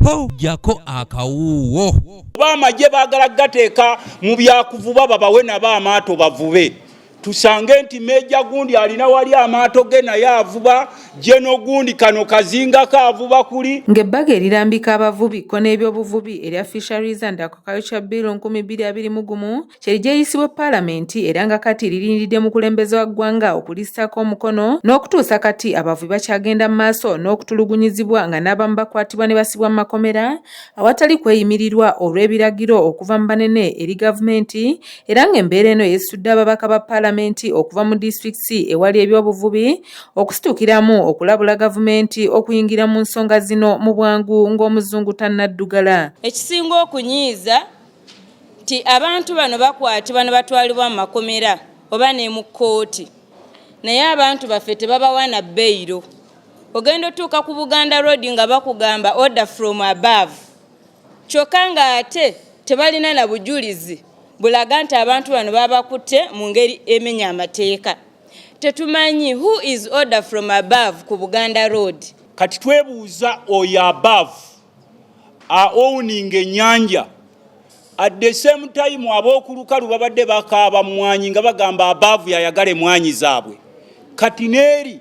po jako akawuwo. Bamagye baagala gateeka mu byakuvuba babawe nabo amaato bavube. Tusange nti Meja gundi alina wali amaato ge naye avuba, Jeno gundi kano kazinga kaavuba kuli. Ng'ebbaga erirambika abavubi ko n'ebyobuvubi erya Fisheries and Aquaculture Bill 2021 kyerigyeyisibwa Paalamenti era nga kati lirindiridde mu kulembeza wa ggwanga okulisako omukono n'okutuusa kati abavubi bakyagenda mu maaso n'okutulugunyizibwa nga n'abamu bakwatibwa ne basibwa mu makomera awatali kweyimirirwa olw'ebiragiro okuva mu banene eri gavumenti era ng'embeera eno yeesudde ababaka ba Paalamenti okuva mu disitulikiti ewali ebyobuvubi okusituukiramu okulabula gavumenti okuyingira mu nsonga zino mu bwangu ng'omuzungu tannaddugala. Ekisinga okunyiiza nti abantu bano bakwatibwa ne batwalibwa mu makomera oba ne mu kkooti naye abantu baffe tebabawa na beyiro. Ogenda otuuka ku Buganda Road nga bakugamba order from above kyokka nga ate tebalina na bujulizi bulaga nti abantu bano babakutte mu ngeri emenya amateeka. Tetumanyi who is order from above ku Buganda Road. Kati twebuuza oyo above owning ennyanja at the same time ab'okulukalu babadde bakaaba mwanyi nga bagamba above yayagala emwanyi zaabwe. Kati neeri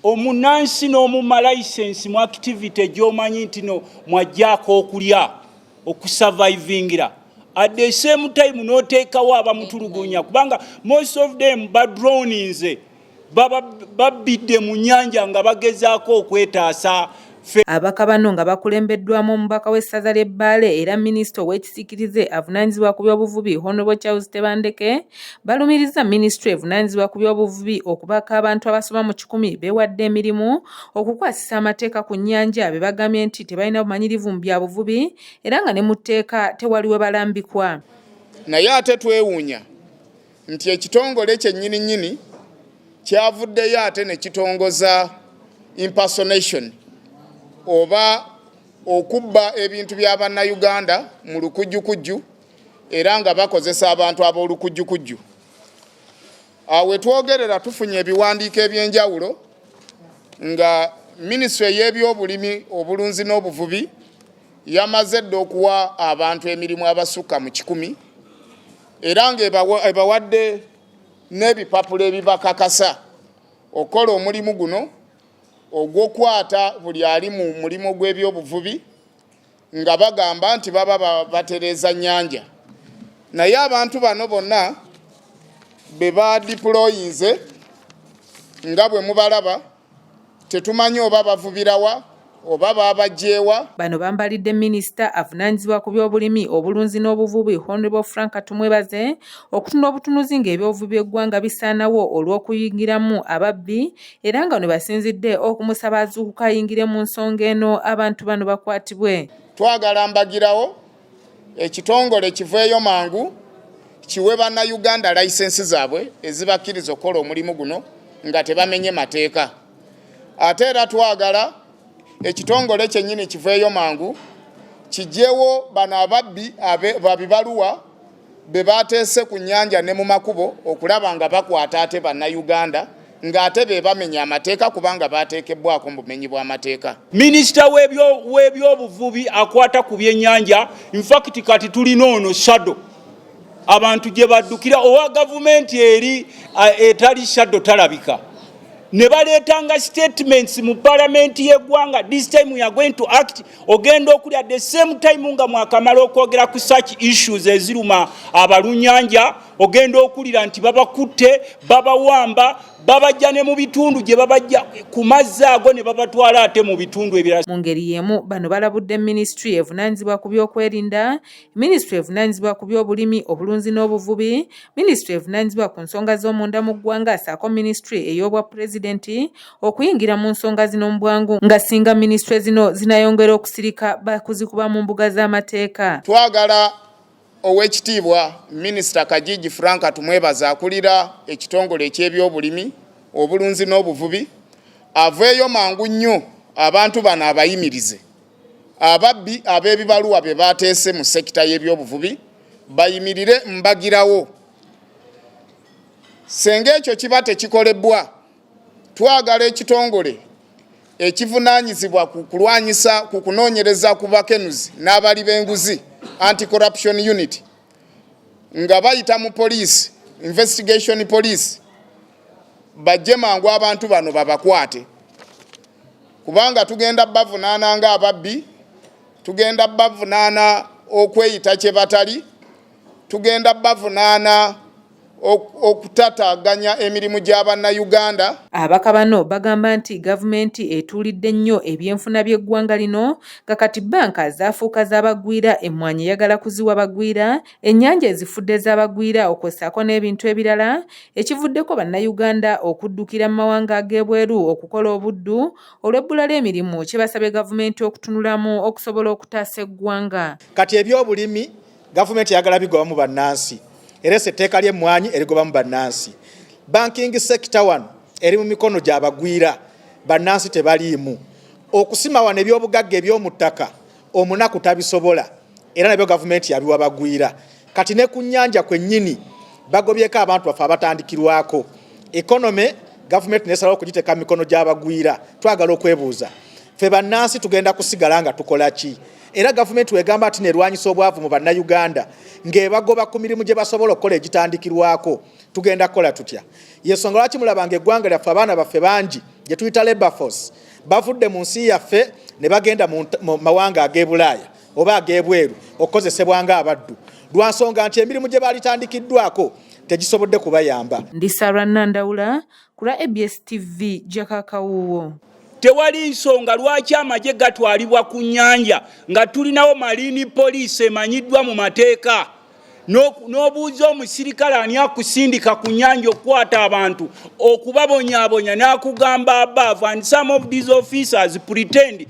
omunansi n'omuma license mu activity gy'omanyi nti no mwajjaako okulya okusurvivingira at the same time n'oteekawo abamutulugunya kubanga most of them badroninze babidde mu nnyanja nga bagezaako okwetaasa. Abaka bano nga bakulembeddwamu omubaka w'essaza ly'Ebbaale era minisita ow'ekisiikirize avunaanyizibwa ku by'obuvubi Honorable Charles Tebandeke balumiriza minisitule evunaanyizibwa ku by'obuvubi okubaka abantu abasoba mu 100 beewadde emirimu okukwasisa amateeka ku nnyanja be bagambye nti tebalina bumanyirivu mu byabuvubi era nga ne mu tteeka tewaliwe balambikwa. Naye ate twewuunya nti ekitongole kyennyini kyavuddeyo ate ne kitongoza impersonation oba okubba ebintu bya bannayuganda mu lukujjukujju era nga bakozesa abantu ab'olukujjukujju. Awe twogerera tufunye ebiwandiiko eby'enjawulo nga minisitule y'ebyobulimi obulunzi n'obuvubi yamaze dda okuwa abantu emirimu abasukka mu 100 era nga ebawadde n'ebipapula ebibakakasa okola omulimu guno ogw'okwata buli ali mu mulimu gw'ebyobuvubi nga bagamba nti baba batereeza nnyanja. Naye abantu bano bonna be badiployinze nga bwe mubalaba tetumanyi oba bavubirawa oba babajjeewa. Bano bambalidde minisita avunaanyizibwa ku by'obulimi obulunzi n'obuvubi Honorable Frank Tumwebaze okutunda obutunuzi ng'ebyobuvubi eggwanga bisaanawo olw'okuyingiramu ababbi era nga ne basinzidde okumusaba azuukuka ayingire mu nsonga eno abantu bano bakwatibwe. Twagala mbagirawo ekitongole kiveeyo mangu kiwe bannayuganda layisensi zaabwe ezibakkiriza okukola omulimu guno nga tebamenye mateeka. Ate era twagala ekitongole kyennyini kiveeyo mangu kijjewo bano ababbi babibaluwa be bateese ku nnyanja ne mu makubo okulaba nga bakwata ate bannayuganda ng'ate be bamenya amateeka kubanga bateekebbwako mu bumenyi bw'amateeka. Minisita w'ebyobuvubi akwata ku byennyanja in fact kati tulina ono shadow abantu gye baddukira owa gavumenti eri etali shadow talabika. Ne baleetanga statements mu parliamenti y'eggwanga this time we are going to act ogenda okuli at the same time nga mwakamala okwogera ku such issues eziruma abalunnyanja ogenda okulira nti babakutte babawamba babajja ne mu bitundu gye babajja ku mazzi ago ne babatwala ate mu bitundu ebirala. Mu ngeri y'emu bano balabudde minisitule evunaanyizibwa ku by'okwerinda, minisitule evunaanyizibwa ku by'obulimi obulunzi n'obuvubi, minisitule evunaanyizibwa ku nsonga z'omunda mu ggwanga ssaako minisitule ey'obwa pulezidenti okuyingira mu nsonga zino mu bwangu nga singa minisitule zino zinayongera okusirika bakuzikuba mu mbuga z'amateeka. Twagala Owekitiibwa Minisita Kajiji Frank Tumwebaze akulira ekitongole eky'ebyobulimi obulunzi n'obuvubi aveeyo mangu nnyo abantu bano abayimirize ababbi ab'ebibaluwa be bateese mu sekita y'ebyobuvubi bayimirire mbagirawo. Senga ekyo kiba tekikolebwa twagala ekitongole ekivunaanyizibwa ku kulwanyisa ku kunoonyereza ku bakenuzi n'abali b'enguzi anti-corruption unit nga bayita mu police investigation police bajje mangu abantu bano babakwate kubanga tugenda bavunaana nga ababbi tugenda bavunaana okweyita kye batali tugenda bavunaana okutataganya emirimu gy'Abannayuganda. Ababaka bano bagamba nti gavumenti etuulidde nnyo ebyenfuna by'eggwanga lino nga kati bbanka zaafuuka z'abagwira, emmwanyi eyagala kuziwa bagwira, ennyanja ezifudde z'abagwira okwesaako n'ebintu ebirala ekivuddeko Bannayuganda okuddukira mu mawanga ag'ebweru okukola obuddu olw'ebbula ly'emirimu kye basabye gavumenti okutunulamu okusobola okutaasa eggwanga. Kati ebyobulimi gavumenti eyagala bigobamu bannansi. Era etteeka ly'emmwanyi erigobamu bannansi. Banking sector wano eri mu mikono gy'abagwira, bannansi tebaliimu. Okusima wano ebyobugagga eby'omu ttaka omunaku tabisobola era nabyo gavumenti yabiwa bagwira. Kati ne ku nnyanja kwennyini bagobyeko abantu baffe abatandikirwako. Ekonome gavumenti nesalawo okugiteeka mu mikono gy'abagwira. Twagala okwebuuza ffe bannansi tugenda kusigala nga tukola ki? Era gavumenti wegamba ati nerwanyisa obwavu mu Bannayuganda ng'ebagoba ku mirimu gye basobola okukola egitandikirwako, tugenda kukola tutya? Y'ensonga lwaki mulabanga eggwanga lyaffe abaana baffe bangi gye tuyita labor force bavudde mu nsi yaffe ne bagenda mu mawanga ag'e Bulaaya oba ag'ebweru okukozesebwa ng'abaddu lwa nsonga nti emirimu gye baalitandikiddwako tegisobodde kubayamba. Ndi Sarah Nandawula ku lwa ABS TV Jakakawuwo. Tewali nsonga lwaki amagye gatwalibwa ku nnyanja nga tulinawo marine police emanyiddwa mu mateeka n'obuuza omusirikale ani akusindika ku nnyanja okukwata abantu okubabonyaabonya n'akugamba above, and some of these officers pretend